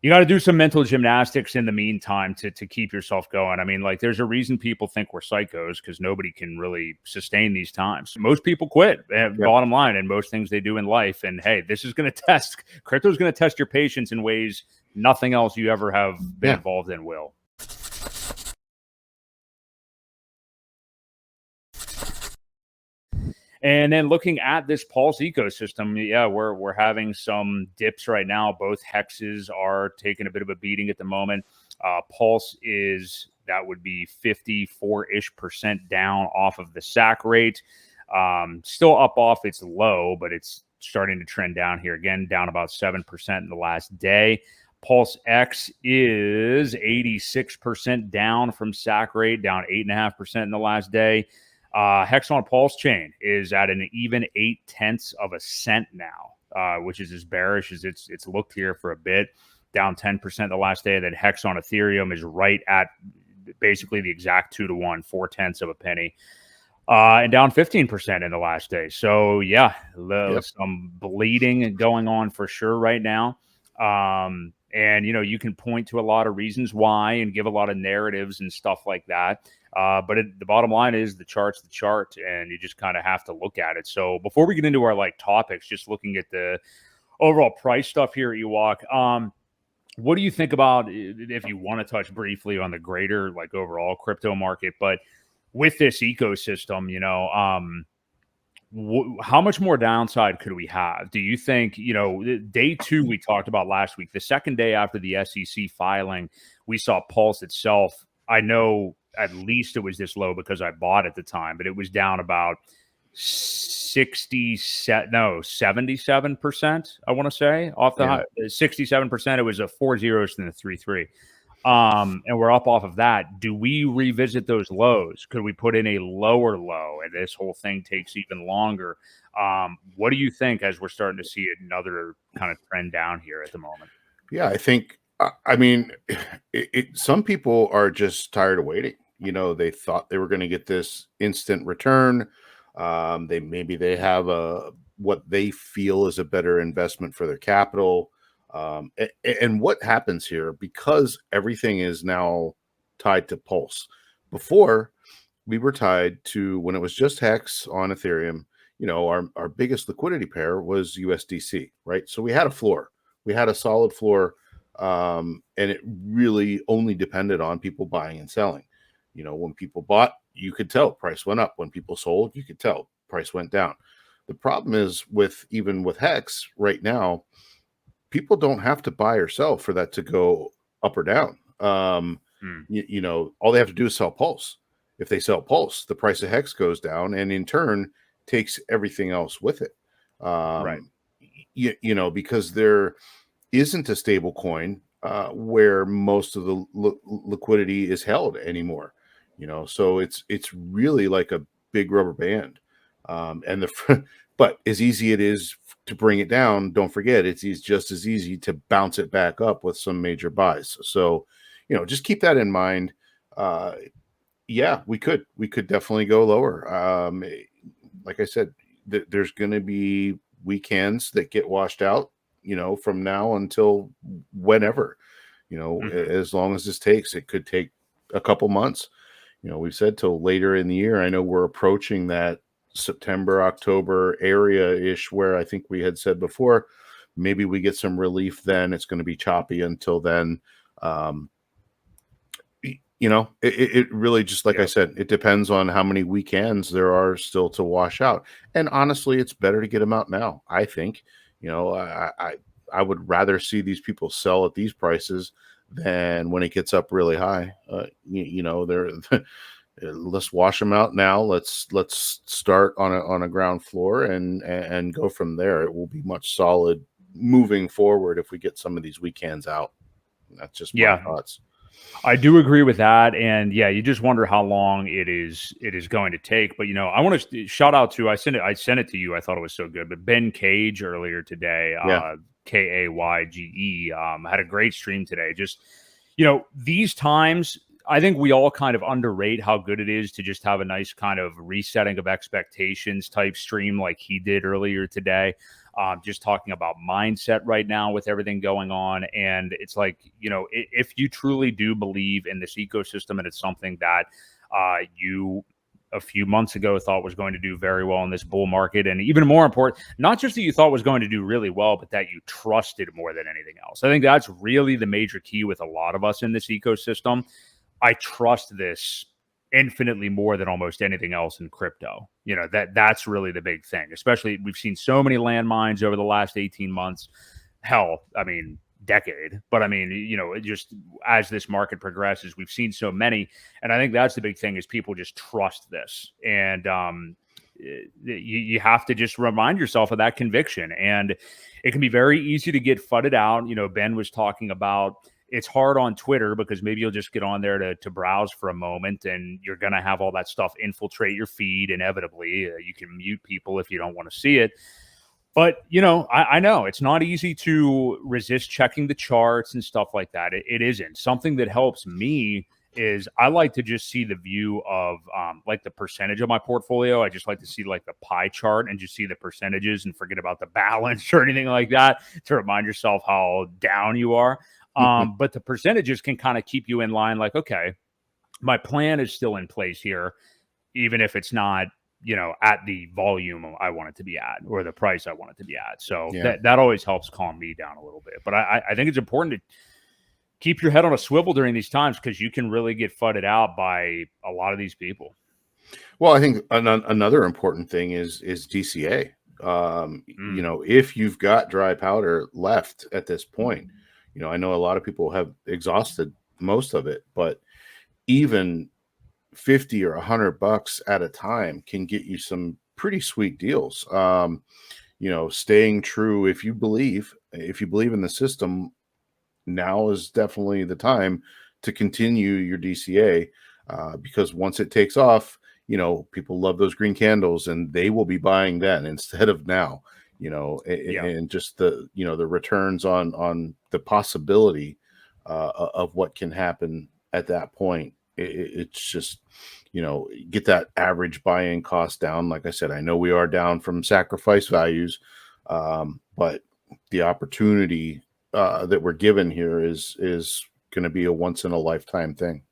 you got to do some mental gymnastics in the meantime to keep yourself going. I mean, like, there's a reason people think we're psychos, because nobody can really sustain these times. Most people quit, bottom line, and most things they do in life. And hey, this is going to test, crypto is going to test your patience in ways nothing else you ever have been involved in will. And then looking at this Pulse ecosystem, yeah, we're having some dips right now. Both hexes are taking a bit of a beating at the moment. Pulse that would be 54-ish% down off of the SAC rate. Still up off its low, but it's starting to trend down here again, down about 7% in the last day. Pulse X is 86% down from SAC rate, down 8.5% in the last day. Hex on PulseChain is at an even 0.8 now, which is as bearish as it's looked here for a bit, down 10% the last day. And then Hex on Ethereum is right at basically the exact 2-to-1, 0.4 of a penny, and down 15% in the last day. So yeah, some bleeding going on for sure right now. And, you can point to a lot of reasons why and give a lot of narratives and stuff like that. But the bottom line is the chart's the chart, and you just kind of have to look at it. So before we get into our topics, just looking at the overall price stuff here, Ewok, what do you think about, if you want to touch briefly on the greater overall crypto market, but with this ecosystem, how much more downside could we have? Do you think, day 2 we talked about last week, the second day after the SEC filing, we saw Pulse itself. I know at least it was this low because I bought at the time, but it was down about 77%, I want to say, off the high, 67%. It was a 4 zeros and a 3-3. And we're up off of that. Do we revisit those lows? Could we put in a lower low and this whole thing takes even longer? What do you think as we're starting to see another kind of trend down here at the moment? Yeah, I think, I mean, some people are just tired of waiting. They thought they were going to get this instant return. They have what they feel is a better investment for their capital. And what happens here, because everything is now tied to Pulse. Before, we were tied to, when it was just Hex on Ethereum, our biggest liquidity pair was USDC, right? So we had a floor. We had a solid floor, and it really only depended on people buying and selling. When people bought, you could tell price went up. When people sold, you could tell price went down. The problem is even with Hex right now, people don't have to buy or sell for that to go up or down. All they have to do is sell Pulse. If they sell Pulse, the price of Hex goes down, and in turn takes everything else with it. Right. Because there isn't a stable coin where most of the liquidity is held anymore. So it's really like a big rubber band. But as easy it is to bring it down, don't forget it's just as easy to bounce it back up with some major buys. So, just keep that in mind. Yeah, we could definitely go lower. Like I said, there's going to be weekends that get washed out, from now until whenever, as long as this takes. It could take a couple months. We've said till later in the year. I know we're approaching that September, October area-ish, where I think we had said before, maybe we get some relief then. It's going to be choppy until then. It really, just like I said, it depends on how many weekends there are still to wash out. And honestly, it's better to get them out now, I think. I would rather see these people sell at these prices than when it gets up really high. Let's wash them out now. Let's start on a ground floor and go from there. It will be much solid moving forward if we get some of these weekends out. That's just my thoughts. I do agree with that, and you just wonder how long it is going to take. But I want to shout out to, I sent it to you. I thought it was so good. But Ben Cage earlier today, Kayge, had a great stream today. Just these times, I think we all kind of underrate how good it is to just have a nice kind of resetting of expectations type stream like he did earlier today. just talking about mindset right now with everything going on. And it's like, if you truly do believe in this ecosystem and it's something that you a few months ago thought was going to do very well in this bull market, and even more important, not just that you thought was going to do really well, but that you trusted more than anything else. I think that's really the major key with a lot of us in this ecosystem. I trust this infinitely more than almost anything else in crypto. That's really the big thing. Especially, we've seen so many landmines over the last 18 months. Hell, I mean, decade. But I mean, just as this market progresses, we've seen so many. And I think that's the big thing, is people just trust this. And you have to just remind yourself of that conviction. And it can be very easy to get fudded out. Ben was talking about, it's hard on Twitter because maybe you'll just get on there to browse for a moment, and you're going to have all that stuff infiltrate your feed inevitably. You can mute people if you don't want to see it. But, I know it's not easy to resist checking the charts and stuff like that. It isn't. Something that helps me is I like to just see the view of like the percentage of my portfolio. I just like to see like the pie chart and just see the percentages and forget about the balance or anything like that to remind yourself how down you are. But the percentages can kind of keep you in line. Like, okay, my plan is still in place here, even if it's not, at the volume I want it to be at or the price I want it to be at. So that always helps calm me down a little bit. But I think it's important to keep your head on a swivel during these times, because you can really get fudded out by a lot of these people. Well, I think another important thing is DCA. If you've got dry powder left at this point, I know a lot of people have exhausted most of it, but even 50 or $100 at a time can get you some pretty sweet deals. Staying true, if you believe in the system, now is definitely the time to continue your DCA, because once it takes off, people love those green candles and they will be buying then instead of now. And just the the returns on the possibility of what can happen at that point. It's just, get that average buy-in cost down. Like I said, I know we are down from sacrifice values, but the opportunity that we're given here is going to be a once in a lifetime thing.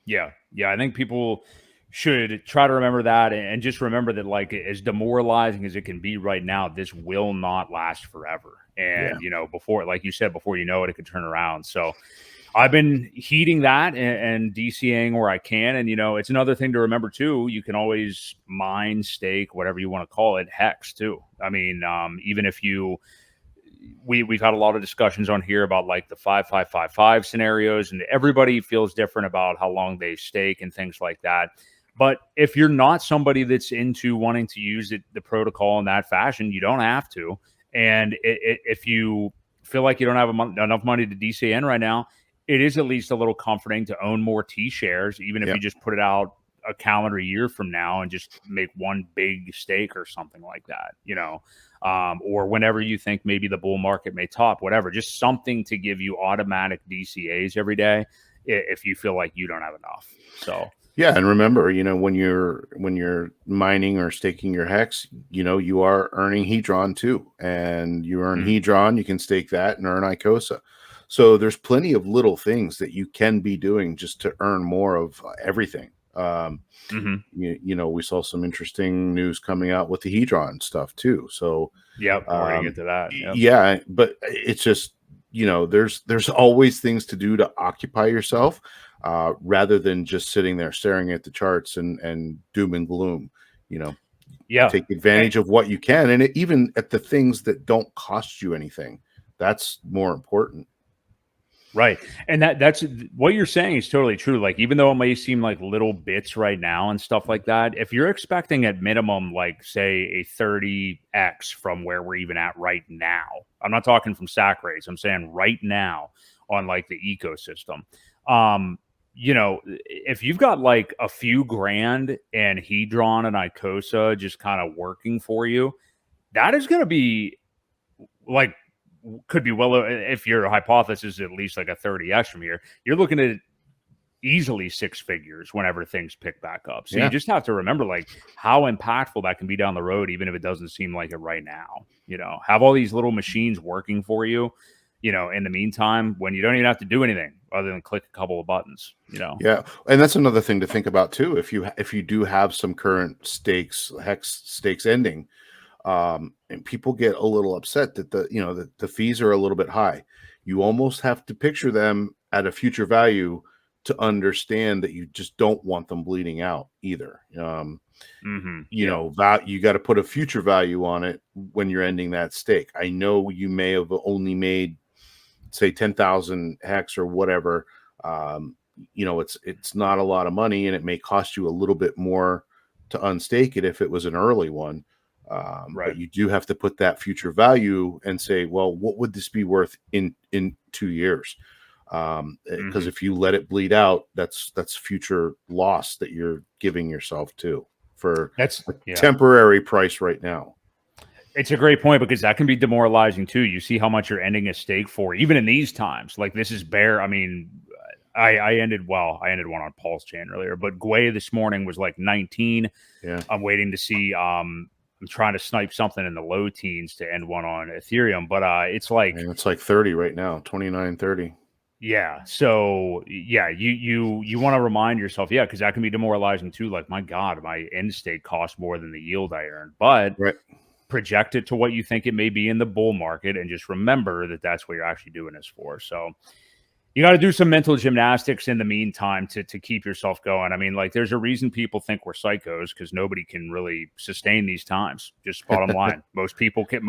Yeah. I think people should try to remember that, and just remember that, like, as demoralizing as it can be right now, this will not last forever. And, before, like you said, before you know it, it could turn around. So I've been heeding that and DCAing where I can. And, it's another thing to remember too. You can always mine, stake, whatever you want to call it, hex too. I mean, even if we've had a lot of discussions on here about like the 5-5-5-5 scenarios, and everybody feels different about how long they stake and things like that. But if you're not somebody that's into wanting to use the protocol in that fashion, you don't have to. And if you feel like you don't have enough money to DCA in right now, it is at least a little comforting to own more T shares, even if you just put it out a calendar year from now and just make one big stake or something like that, or whenever you think maybe the bull market may top, whatever, just something to give you automatic DCAs every day if you feel like you don't have enough. So yeah, and remember, when you're mining or staking your hex, you are earning Hedron too, and you earn Hedron, you can stake that and earn ICOSA. So there's plenty of little things that you can be doing just to earn more of everything. We saw some interesting news coming out with the Hedron stuff too. So we're gonna get to that. Yeah, but it's just, there's always things to do to occupy yourself, rather than just sitting there staring at the charts and doom and gloom. Take advantage of what you can, and even at the things that don't cost you anything. That's more important. Right. And that's what you're saying is totally true. Like, even though it may seem like little bits right now and stuff like that, if you're expecting at minimum, like, say, a 30x from where we're even at right now, I'm not talking from stack rates, I'm saying right now on like the ecosystem. If you've got like a few grand and Hedron and ICOSA just kind of working for you, that is going to be like, could be well, if your hypothesis is at least like a 30x from here, you're looking at easily six figures whenever things pick back up. So Yeah. you just have to remember like how impactful that can be down the road, even if it doesn't seem like it right now. Have all these little machines working for you, in the meantime, when you don't even have to do anything other than click a couple of buttons. Yeah, and that's another thing to think about too. If you do have some current hex stakes ending, and people get a little upset that the fees are a little bit high. You almost have to picture them at a future value to understand that you just don't want them bleeding out either. You got to put a future value on it when you're ending that stake. I know you may have only made, say, 10,000 hex or whatever. It's not a lot of money, and it may cost you a little bit more to unstake it if it was an early one. Right. But you do have to put that future value and say, well, what would this be worth in 2 years? Because if you let it bleed out, that's future loss that you're giving yourself to for temporary price right now. It's a great point, because that can be demoralizing too. You see how much you're ending a stake for, even in these times. Like, this is bare. I mean, I ended one on PulseChain earlier, but Boi this morning was like 19. Yeah. I'm waiting to see. I'm trying to snipe something in the low teens to end one on Ethereum, but it's like 30 right now, 29, 30. Yeah. So yeah, you want to remind yourself, because that can be demoralizing too. Like, my God, my end state costs more than the yield I earned. But project it to what you think it may be in the bull market, and just remember that that's what you're actually doing this for. So you got to do some mental gymnastics in the meantime to keep yourself going. I mean, like, there's a reason people think we're psychos, because nobody can really sustain these times. Just bottom line, most people quit.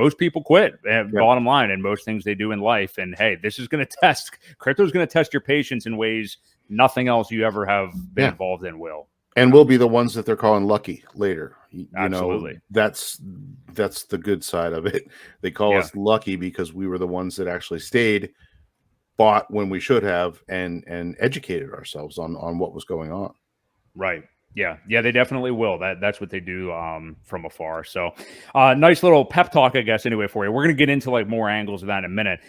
Bottom line, and most things they do in life. And hey, this is going to crypto is going to test your patience in ways nothing else you ever have been involved in will. And we'll be the ones that they're calling lucky later. Absolutely. That's the good side of it. They call us lucky because we were the ones that actually stayed, bought when we should have, and educated ourselves on what was going on. Right. Yeah, they definitely will. That's what they do from afar. So nice little pep talk, I guess, anyway, for you. We're going to get into like more angles of that in a minute.